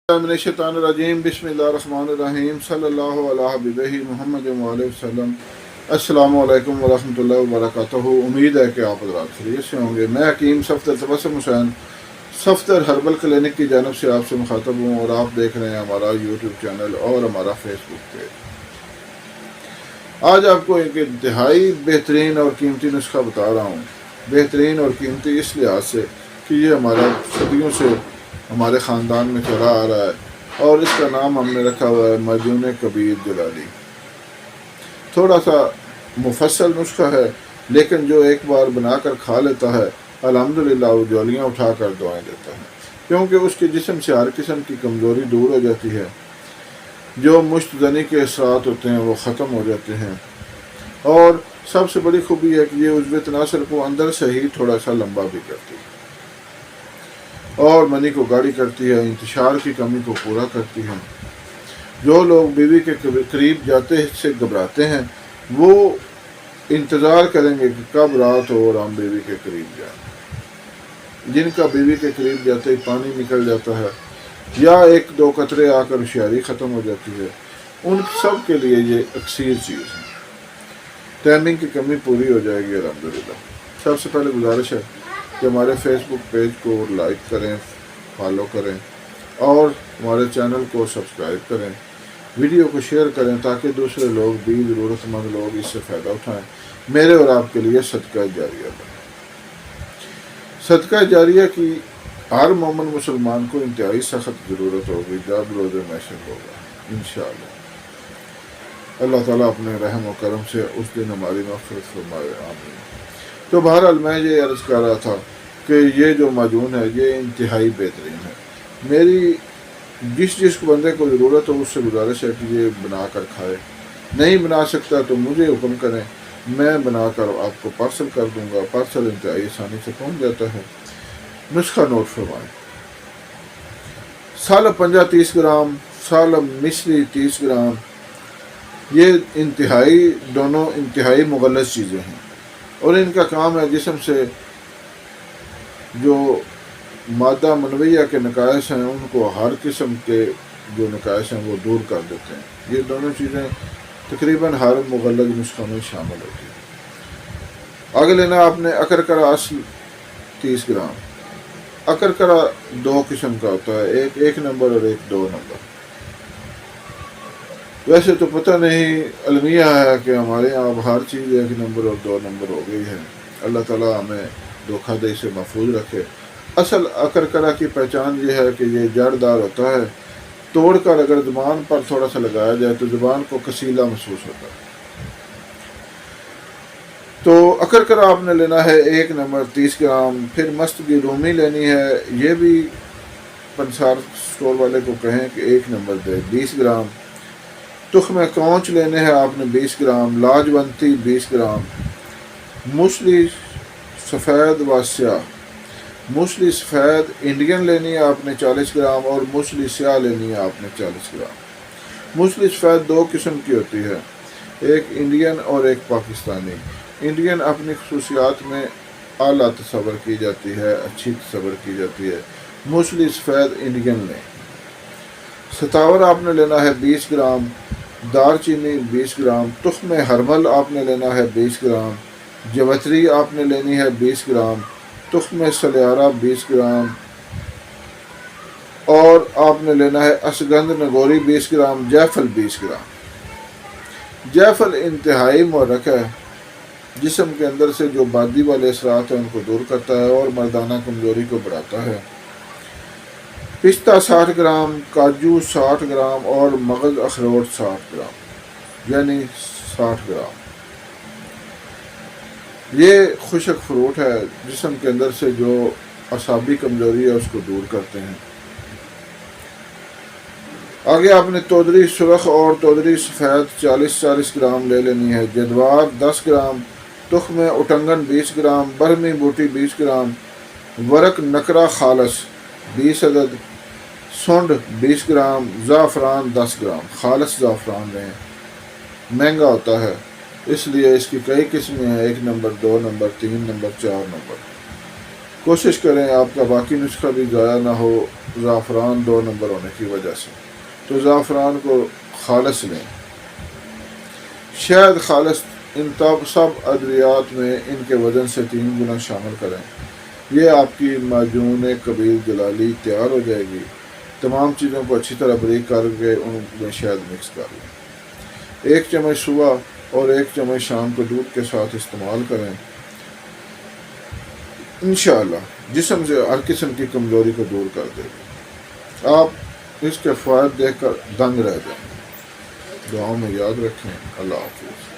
من الشیطان الرجیم بسم اللہ الرحمن الرحیم صلی اللہ علیہ حبیبہ محمد علیہ وسلم۔ السلام علیکم ورحمۃ اللہ وبرکاتہ۔ امید ہے کہ آپ حضرات خیریت سے ہوں گے۔ میں حکیم صفدر تبسم حسین صفدر ہربل کلینک کی جانب سے آپ سے مخاطب ہوں، اور آپ دیکھ رہے ہیں ہمارا یوٹیوب چینل اور ہمارا فیس بک پیج۔ آج آپ کو ایک انتہائی بہترین اور قیمتی نسخہ بتا رہا ہوں۔ بہترین اور قیمتی اس لحاظ سے کہ یہ ہمارا صدیوں سے ہمارے خاندان میں چلا آ رہا ہے، اور اس کا نام ہم نے رکھا ہوا ہے معجون کبیر جلالی۔ تھوڑا سا مفصل نسخہ ہے، لیکن جو ایک بار بنا کر کھا لیتا ہے الحمدللہ وہ جولیاں اٹھا کر دعائیں دیتا ہے، کیونکہ اس کے جسم سے ہر قسم کی کمزوری دور ہو جاتی ہے، جو مشت زنی کے اثرات ہوتے ہیں وہ ختم ہو جاتے ہیں، اور سب سے بڑی خوبی ہے کہ یہ عضو تناسل کو اندر سے ہی تھوڑا سا لمبا بھی کرتی ہے، اور منی کو گاڑی کرتی ہے، انتشار کی کمی کو پورا کرتی ہے۔ جو لوگ بیوی کے قریب جاتے سے گھبراتے ہیں وہ انتظار کریں گے کہ کب رات ہو اور ہم بیوی کے قریب جائیں۔ جن کا بیوی کے قریب جاتے ہی پانی نکل جاتا ہے یا ایک دو قطرے آ کر ہوشیاری ختم ہو جاتی ہے، ان سب کے لیے یہ اکسیر چیز ہے۔ ٹائمنگ کی کمی پوری ہو جائے گی الحمدللہ۔ سب سے پہلے گزارش ہے کہ ہمارے فیس بک پیج کو لائک کریں، فالو کریں، اور ہمارے چینل کو سبسکرائب کریں، ویڈیو کو شیئر کریں تاکہ دوسرے لوگ بھی ضرورت مند لوگ اس سے فائدہ اٹھائیں۔ میرے اور آپ کے لیے صدقہ جاریہ بنے۔ صدقہ جاریہ کی ہر مومن مسلمان کو انتہائی سخت ضرورت ہوگی جب روز محشر ہوگا انشاءاللہ۔ اللہ تعالیٰ اپنے رحم و کرم سے اس دن ہماری مغفرت فرمائے، آمین۔ تو بہرحال میں یہ عرض کر رہا تھا کہ یہ جو معجون ہے یہ انتہائی بہترین ہے۔ میری جس کو بندے کو ضرورت ہو اس سے گزارش ہے کہ یہ بنا کر کھائے۔ نہیں بنا سکتا تو مجھے حکم کریں، میں بنا کر آپ کو پارسل کر دوں گا۔ پارسل انتہائی آسانی سے پہنچ جاتا ہے۔ نسخہ نوٹ فرمائیں: سالہ پنجہ 30 گرام، سالہ مصری 30 گرام۔ یہ دونوں انتہائی مغلظ چیزیں ہیں، اور ان کا کام ہے جسم سے جو مادہ منویہ کے نقائص ہیں ان کو ہر قسم کے جو نقائص ہیں وہ دور کر دیتے ہیں۔ یہ دونوں چیزیں تقریباً ہر مغلظ نسخہ میں شامل ہوتی ہیں۔ آگے لینا آپ نے اکرکرا اصل 30 گرام۔ اکرکرا دو قسم کا ہوتا ہے، ایک نمبر اور ایک 2 نمبر۔ ویسے تو پتہ نہیں، المیہ ہے کہ ہمارے یہاں اب ہر چیز 1 نمبر اور 2 نمبر ہو گئی ہے۔ اللہ تعالیٰ ہمیں دھوکہ دہی سے محفوظ رکھے۔ اصل اکرکرا کی پہچان یہ ہے کہ یہ جڑ دار ہوتا ہے، توڑ کر اگر زبان پر تھوڑا سا لگایا جائے تو زبان کو کسیلا محسوس ہوتا ہے۔ تو اکرکرا آپ نے لینا ہے 1 نمبر 30 گرام۔ پھر مستگی رومی لینی ہے، یہ بھی پنسار سٹور والے کو کہیں کہ 1 نمبر دے 20 گرام۔ تخم کونچ لینے ہیں آپ نے 20 گرام۔ لاجونتی 20 گرام۔ موسلی سفید و سیاہ، موسلی سفید انڈین لینی ہے آپ نے 40 گرام، اور موسلی سیاہ لینی ہے آپ نے 40 گرام۔ موسلی سفید 2 قسم کی ہوتی ہے، ایک انڈین اور ایک پاکستانی۔ انڈین اپنی خصوصیات میں اعلیٰ تصور کی جاتی ہے، اچھی تصور کی جاتی ہے۔ موسلی سفید انڈین لیں۔ ستاور آپ نے لینا ہے 20 گرام۔ دار چینی 20 گرام۔ تخم ہربل آپ نے لینا ہے 20 گرام۔ جوتری آپ نے لینی ہے 20 گرام۔ تخم سلیارہ 20 گرام، اور آپ نے لینا ہے اشگند نگوری 20 گرام۔ جیفل 20 گرام۔ جیفل انتہائی محرک ہے، جسم کے اندر سے جو بادی والے اثرات ہیں ان کو دور کرتا ہے اور مردانہ کمزوری کو بڑھاتا ہے۔ پستہ 60 گرام، کاجو 60 گرام، اور مغز اخروٹ 60 گرام، یعنی 60 گرام۔ یہ خشک فروٹ ہے، جسم کے اندر سے جو اعصابی کمزوری ہے اس کو دور کرتے ہیں۔ آگے آپ نے تودری سرخ اور تودری سفید 40 گرام لے لینی ہے۔ جدوار 10 گرام۔ تخم اٹنگن 20 گرام۔ برہمی بوٹی 20 گرام۔ ورق نکرا خالص 20 عدد۔ سونڈ 20 گرام۔ زعفران 10 گرام۔ خالص زعفران لیں، مہنگا ہوتا ہے اس لیے اس کی کئی قسمیں ہیں، 1 نمبر 2 نمبر 3 نمبر 4 نمبر۔ کوشش کریں آپ کا باقی نسخہ بھی ضائع نہ ہو زعفران 2 نمبر ہونے کی وجہ سے، تو زعفران کو خالص لیں۔ شہد خالص ان سب ادویات میں ان کے وزن سے 3 گنا شامل کریں۔ یہ آپ کی معجون کبیر جلالی تیار ہو جائے گی۔ تمام چیزوں کو اچھی طرح بریک کر کے ان میں شہد مکس کر لیں۔ 1 چمچ صبح اور 1 چمچ شام کو دودھ کے ساتھ استعمال کریں۔ انشاءاللہ جسم سے ہر قسم کی کمزوری کو دور کر دے گا۔ آپ اس کے فوائد دیکھ کر دنگ رہ جائیں۔ دعاؤں میں یاد رکھیں۔ اللہ حافظ۔